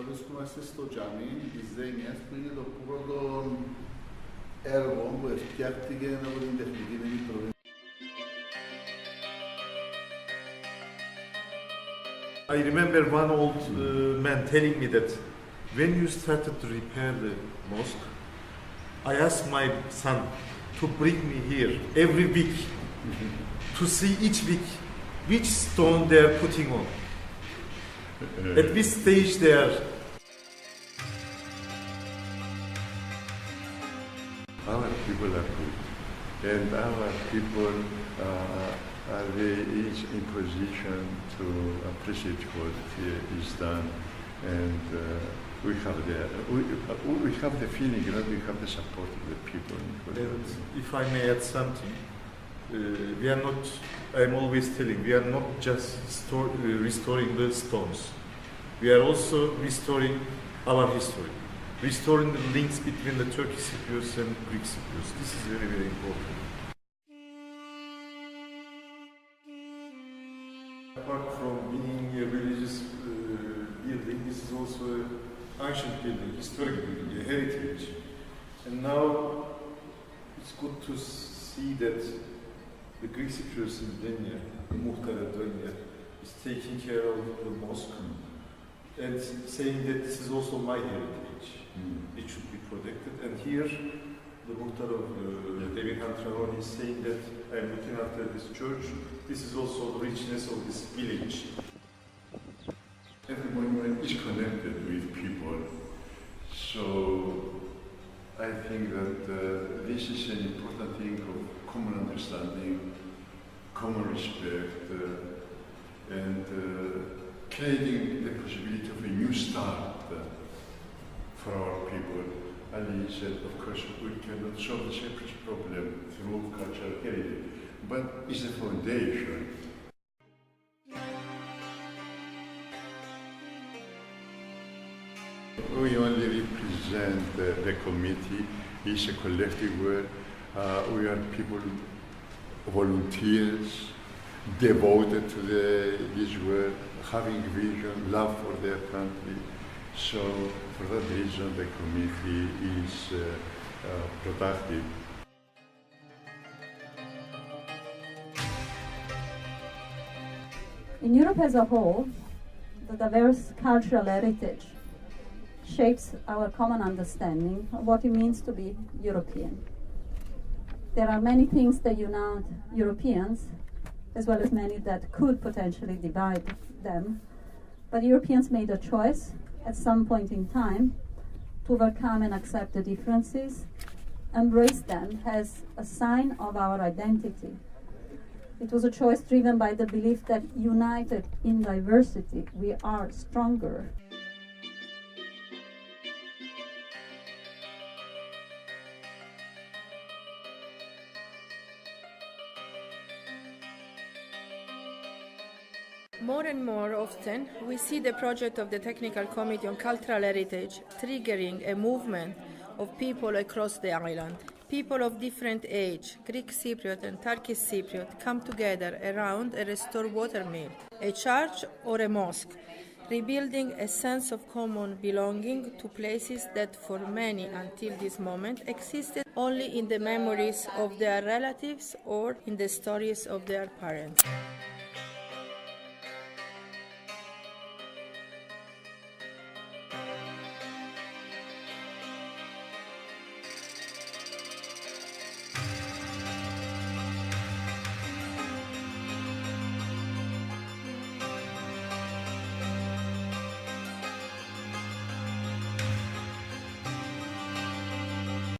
βρίσκουμε στο τζαμί της Δένειας, που είναι το πρώτο έργο που φτιάχτηκε από την τεχνική επιτροπή. I remember one old man telling me that when you started to repair the mosque, I asked my son to bring me here every week to see each week which stone they are putting on. At which stage they are. Our people are good, and our people are each in position to appreciate what is done, and we have the feeling that we have the support of the people. And if I may add something, we are not, I'm always telling, we are not just restoring the stones. We are also restoring our history, restoring the links between the Turkish Cypriots and Greek Cypriots. This is very, very important. Apart from being a religious building, this is also an ancient building, historic building, a heritage. And now it's good to see that the Greek Cypriots in Denia, the Muhtar Denia, is taking care of the mosque and saying that this is also my heritage. It should be protected. And here, the Muhtar of David Hantravon is saying that I am looking after this church. This is also the richness of this village. Every monument is connected with people, so I think that this is an important thing of common understanding, common respect, and creating the possibility of a new start for our people. Ali said, of course, we cannot solve the Cyprus problem through cultural heritage, but it's the foundation. We only represent the committee. It's a collective work. We are people, volunteers, devoted to this work, having vision, love for their country. So, for that reason, the committee is productive. In Europe as a whole, the diverse cultural heritage shapes our common understanding of what it means to be European. There are many things that unite Europeans, as well as many that could potentially divide them, but Europeans made a choice at some point in time to overcome and accept the differences, embrace them as a sign of our identity. It was a choice driven by the belief that united in diversity, we are stronger. More and more often, we see the project of the Technical Committee on Cultural Heritage triggering a movement of people across the island. People of different age, Greek Cypriot and Turkish Cypriot, come together around a restored watermill, a church or a mosque, rebuilding a sense of common belonging to places that for many until this moment existed only in the memories of their relatives or in the stories of their parents.